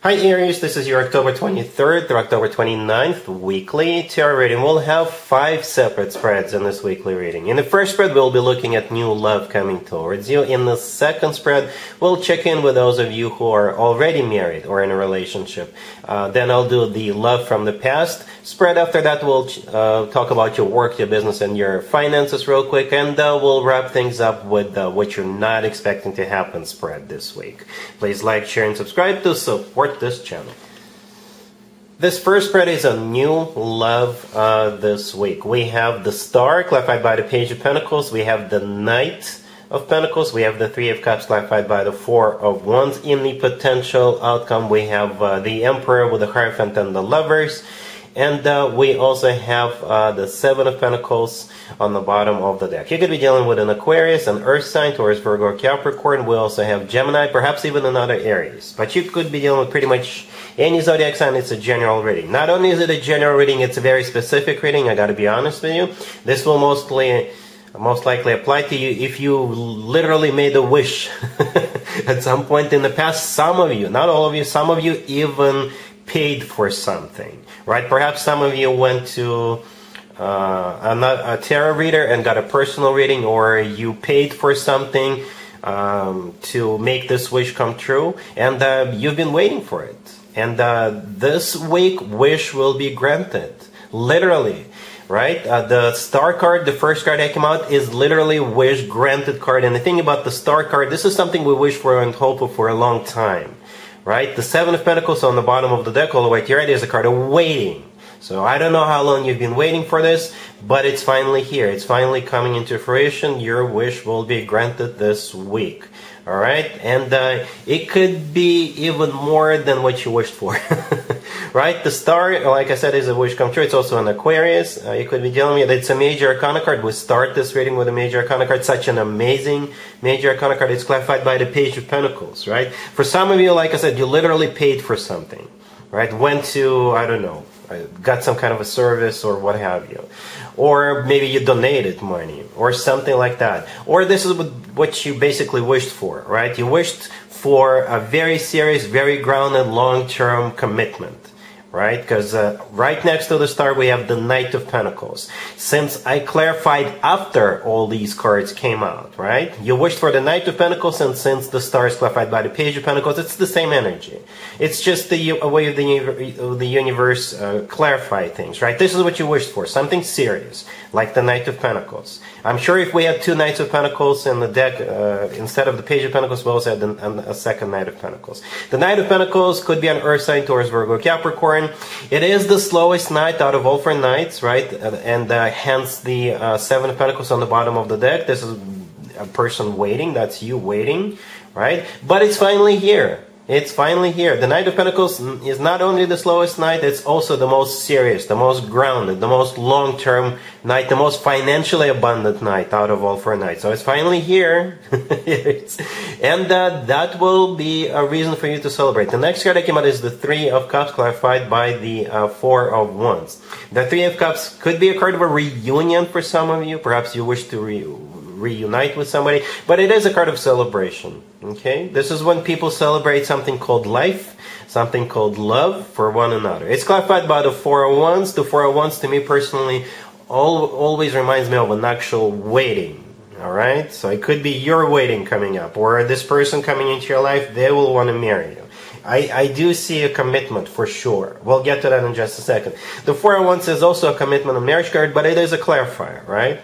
Hi Aries, this is your October 23rd through October 29th weekly tarot reading. We'll have 5 separate spreads in this weekly reading. In the first spread, we'll be looking at new love coming towards you. In the second spread, we'll check in with those of you who are already married or in a relationship. Then I'll do the love from the past spread. After that, we'll talk about your work, your business, and your finances real quick. And we'll wrap things up with what you're not expecting to happen spread this week. Please like, share, and subscribe to support this channel. This first spread is a new love this week. We have the Star clarified by the Page of Pentacles. We have the Knight of Pentacles. We have the Three of Cups clarified by the Four of Wands. In the potential outcome, we have the Emperor with the Hierophant and the Lovers. And we also have the Seven of Pentacles on the bottom of the deck. You could be dealing with an Aquarius, an Earth sign, Taurus, Virgo, or Capricorn. We also have Gemini, perhaps even another Aries. But you could be dealing with pretty much any zodiac sign. It's a general reading. Not only is it a general reading, it's a very specific reading. I gotta be honest with you. This will most likely apply to you if you literally made a wish at some point in the past. Some of you, not all of you, some of you even paid for something, right? Perhaps some of you went to a tarot reader and got a personal reading, or you paid for something to make this wish come true, and you've been waiting for it. And this week, wish will be granted, literally, right? The Star card, the first card that came out, is literally wish granted card. And the thing about the Star card, this is something we wish for and hope for a long time. Right? The Seven of Pentacles on the bottom of the deck all the way to your right is a card of waiting. So I don't know how long you've been waiting for this, but it's finally here. It's finally coming into fruition. Your wish will be granted this week. Alright? And it could be even more than what you wished for. Right? The Star, like I said, is a wish come true. It's also an Aquarius. You could be dealing with, it's a Major Arcana card. We start this reading with a Major Arcana card. Such an amazing Major Arcana card. It's clarified by the Page of Pentacles, right? For some of you, like I said, you literally paid for something, right? Went to, I don't know, got some kind of a service or what have you. Or maybe you donated money or something like that. Or this is what you basically wished for, right? You wished for a very serious, very grounded, long-term commitment. Right? Because right next to the Star we have the Knight of Pentacles. Since I clarified after all these cards came out, right? You wished for the Knight of Pentacles, and since the Star is clarified by the Page of Pentacles, it's the same energy. It's just the way of the universe clarify things, right? This is what you wished for, something serious, like the Knight of Pentacles. I'm sure if we had 2 Knights of Pentacles in the deck, instead of the Page of Pentacles, we also had a second Knight of Pentacles. The Knight of Pentacles could be an Earth sign, Taurus, Virgo, Capricorn. It is the slowest knight out of all 4 knights, right? And hence the Seven of Pentacles on the bottom of the deck. This is a person waiting. That's you waiting, right? But it's finally here. It's finally here. The Knight of Pentacles is not only the slowest knight, it's also the most serious, the most grounded, the most long-term knight, the most financially abundant knight out of all 4 knights. So it's finally here. And that will be a reason for you to celebrate. The next card that came out is the Three of Cups, clarified by the Four of Wands. The Three of Cups could be a card of a reunion for some of you. Perhaps you wish to reunite with somebody, but it is a card of celebration. Okay, this is when people celebrate something called life, something called love for one another. It's clarified by the Four of Wands. The Four of Wands, to me personally, always reminds me of an actual waiting. All right, so it could be your wedding coming up, or this person coming into your life, they will want to marry you. I do see a commitment for sure. We'll get to that in just a second. The Four of Wands is also a commitment, a marriage card, but it is a clarifier, right?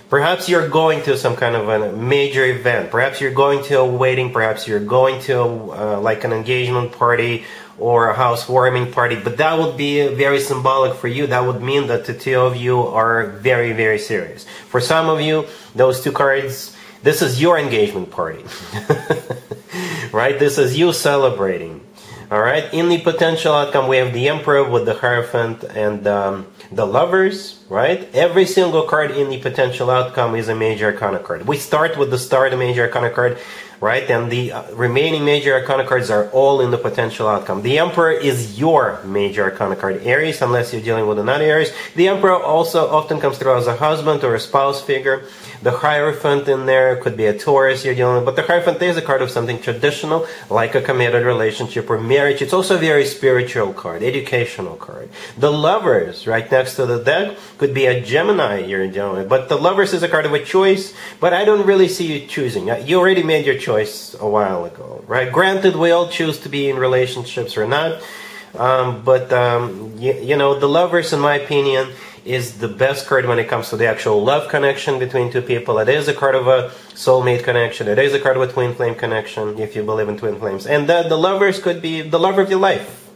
Perhaps you're going to some kind of a major event. Perhaps you're going to a wedding. Perhaps you're going to like an engagement party or a housewarming party. But that would be very symbolic for you. That would mean that the two of you are very, very serious. For some of you, those 2 cards, this is your engagement party. Right? This is you celebrating. Alright, in the potential outcome, we have the Emperor with the Hierophant and the Lovers, right? Every single card in the potential outcome is a Major Arcana card. We start with the Star, the Major Arcana card, right? And the remaining major arcana cards are all in the potential outcome. The Emperor is your major arcana card, Aries, unless you're dealing with another Aries. The Emperor also often comes through as a husband or a spouse figure. The Hierophant in there could be a Taurus you're dealing with, but the Hierophant is a card of something traditional, like a committed relationship or marriage. It's also a very spiritual card, educational card. The Lovers, right next to the deck, could be a Gemini you're dealing with, but the Lovers is a card of a choice, but I don't really see you choosing. You already made your choice a while ago, right? Granted, we all choose to be in relationships or not, but you know, the Lovers, in my opinion, is the best card when it comes to the actual love connection between two people. It is a card of a soulmate connection. It is a card of a twin flame connection, if you believe in twin flames. And the Lovers could be the lover of your life.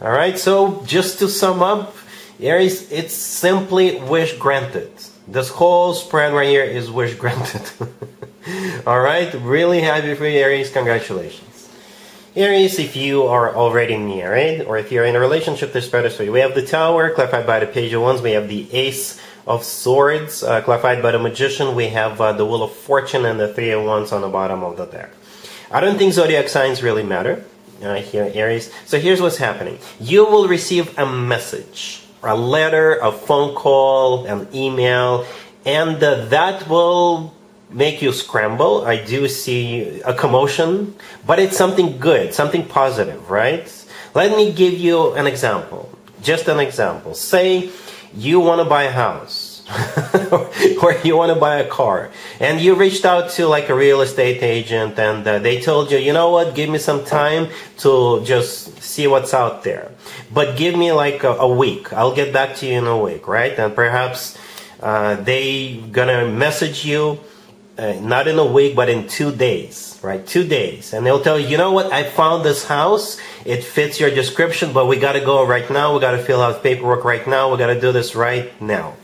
All right, so just to sum up, Aries, it's simply wish granted. This whole spread right here is wish granted. All right, really happy for you, Aries. Congratulations. Aries, if you are already married, or if you're in a relationship, this spread is for you. We have the Tower, clarified by the Page of Wands. We have the Ace of Swords, clarified by the Magician. We have the Wheel of Fortune and the Three of Wands on the bottom of the deck. I don't think zodiac signs really matter here, Aries. So here's what's happening. You will receive a message, a letter, a phone call, an email, and that will make you scramble. I do see a commotion, but it's something good, something positive, right? Let me give you an example, just an example. Say you want to buy a house or you want to buy a car, and you reached out to like a real estate agent, and they told you, you know what, give me some time to just see what's out there, but give me like a week. I'll get back to you in a week, right? And perhaps they gonna message you not in a week, but in 2 days, right? 2 days. And they'll tell you, you know what, I found this house. It fits your description, but we got to go right now. We got to fill out paperwork right now. We got to do this right now.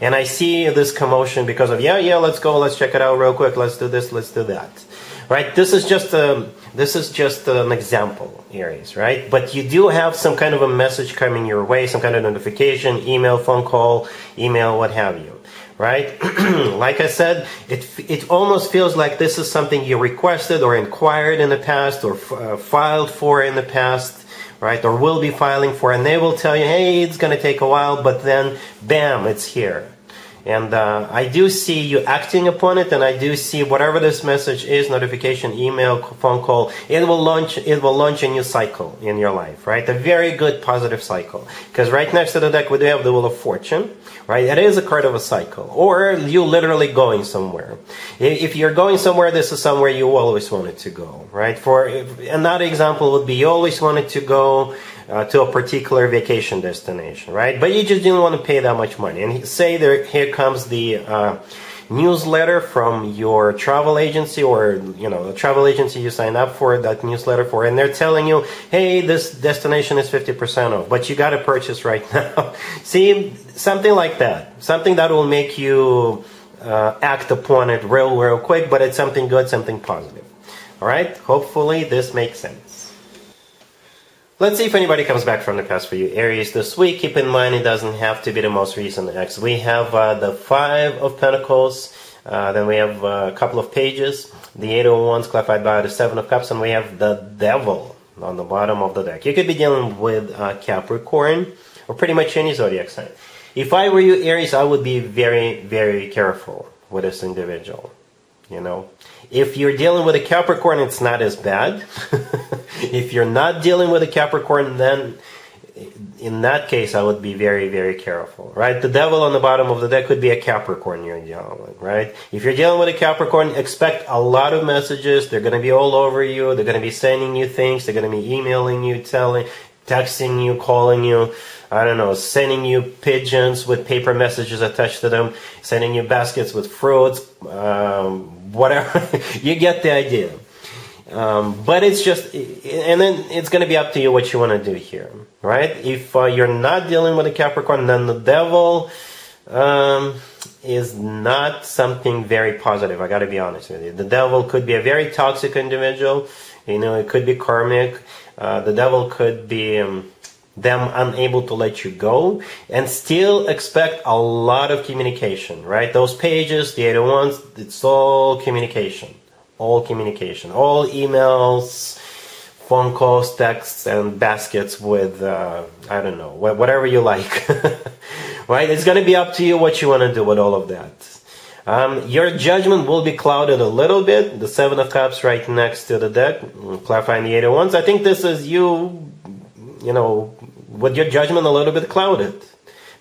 And I see this commotion because of, yeah, let's go. Let's check it out real quick. Let's do this. Let's do that. Right? This is just an example, Aries, right? But you do have some kind of a message coming your way, some kind of notification, email, phone call, email, what have you. Right? Like I said, it almost feels like this is something you requested or inquired in the past or filed for in the past, right? Or will be filing for, and they will tell you, hey, it's going to take a while, but then, bam, it's here. And I do see you acting upon it, and I do see whatever this message is, notification, email, phone call, it will launch a new cycle in your life, right? A very good positive cycle. Because right next to the deck we do have the Wheel of Fortune, right? It is a card of a cycle. Or you literally going somewhere. If you're going somewhere, this is somewhere you always wanted to go, right? Another example would be you always wanted to go to a particular vacation destination, right? But you just didn't want to pay that much money. And say here comes the newsletter from your travel agency, or the travel agency you sign up for that newsletter for, and they're telling you, hey, this destination is 50% off, but you got to purchase right now. See, something like that, something that will make you act upon it real quick, but it's something good, something positive. All right, hopefully this makes sense. Let's see if anybody comes back from the past for you, Aries, this week. Keep in mind, it doesn't have to be the most recent ex. We have the Five of Pentacles, then we have a couple of pages, the Eight of Wands clarified by the Seven of Cups, and we have the Devil on the bottom of the deck. You could be dealing with Capricorn, or pretty much any zodiac sign. If I were you, Aries, I would be very, very careful with this individual. If you're dealing with a Capricorn, it's not as bad. If you're not dealing with a Capricorn, then in that case, I would be very, very careful, right? The Devil on the bottom of the deck could be a Capricorn you're dealing with, right? If you're dealing with a Capricorn, expect a lot of messages. They're going to be all over you. They're going to be sending you things. They're going to be emailing you, texting you, calling you, I don't know, sending you pigeons with paper messages attached to them, sending you baskets with fruits, whatever. You get the idea. But it's just, and then it's going to be up to you what you want to do here, right? If you're not dealing with a Capricorn, then the Devil is not something very positive. I got to be honest with you. The Devil could be a very toxic individual. It could be karmic. The Devil could be them unable to let you go, and still expect a lot of communication, right? Those pages, the Eight of Wands, it's all communication. all communication, all emails, phone calls, texts, and baskets with, I don't know, whatever you like. Right? It's going to be up to you what you want to do with all of that. Your judgment will be clouded a little bit. The Seven of Cups right next to the deck, clarifying the Eight of Wands. I think this is you know, with your judgment a little bit clouded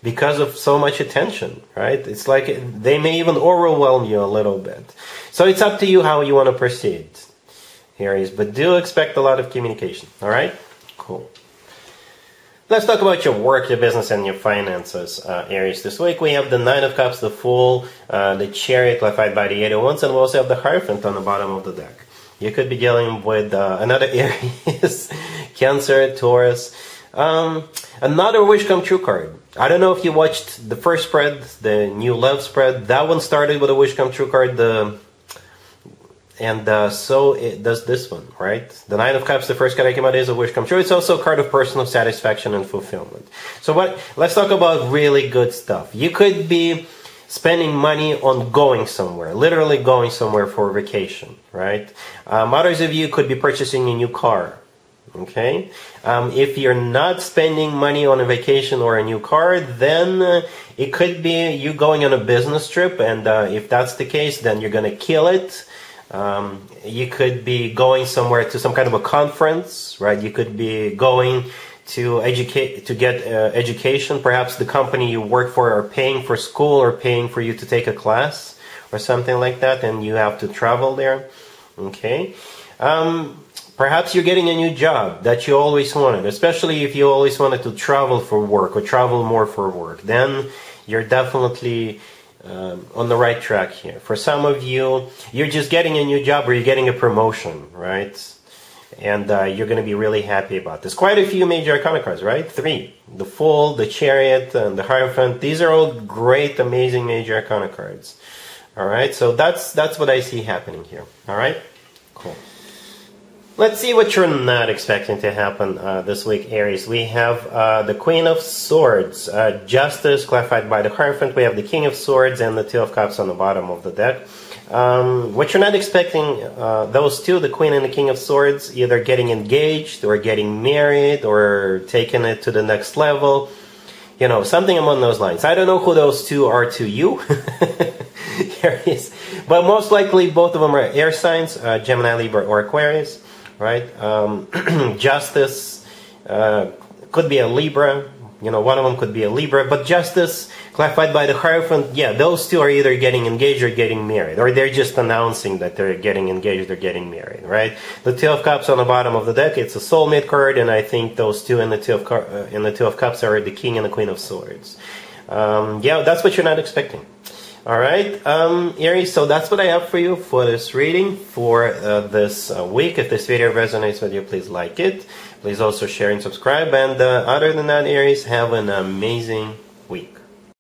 because of so much attention, right? It's like they may even overwhelm you a little bit. So it's up to you how you want to proceed, Aries, but do expect a lot of communication, all right? Cool. Let's talk about your work, your business, and your finances, Aries. This week we have the Nine of Cups, the Fool, the Chariot, clarified by the Eight of Wands, and we also have the Hierophant on the bottom of the deck. You could be dealing with another Aries, Cancer, Taurus. Another wish come true card. I don't know if you watched the first spread, the new love spread. That one started with a wish come true card. So it does this one, right? The Nine of Cups, the first card that came out, is a wish come true. It's also a card of personal satisfaction and fulfillment. So let's talk about really good stuff. You could be spending money on going somewhere, literally going somewhere for vacation, right? Others of you could be purchasing a new car, okay? If you're not spending money on a vacation or a new car, then it could be you going on a business trip, and if that's the case, then you're going to kill it. You could be going somewhere to some kind of a conference, right? You could be going to get education. Perhaps the company you work for are paying for school or paying for you to take a class or something like that, and you have to travel there. Okay. Perhaps you're getting a new job that you always wanted, especially if you always wanted to travel for work or travel more for work. Then you're definitely on the right track here. For some of you, you're just getting a new job or you're getting a promotion, right? And you're going to be really happy about this. Quite a few major arcana cards, right? 3. The Fool, the Chariot, and the Hierophant. These are all great, amazing major arcana cards. All right, so that's what I see happening here. All right, cool. Let's see what you're not expecting to happen this week, Aries. We have the Queen of Swords, Justice, clarified by the Hierophant. We have the King of Swords and the Two of Cups on the bottom of the deck. What you're not expecting, those two, the Queen and the King of Swords, either getting engaged or getting married or taking it to the next level. You know, something along those lines. I don't know who those two are to you, Aries, but most likely both of them are air signs, Gemini, Libra, or Aquarius. Right? Justice could be a Libra. You know, one of them could be a Libra. But Justice, clarified by the Hierophant, yeah, those two are either getting engaged or getting married. Or they're just announcing that they're getting engaged or getting married, right? The Two of Cups on the bottom of the deck, it's a soulmate card, and I think those two in the Two of Cups are the King and the Queen of Swords. Yeah, that's what you're not expecting. All right, Aries, so that's what I have for you for this reading for this week. If this video resonates with you, please like it. Please also share and subscribe. And other than that, Aries, have an amazing week.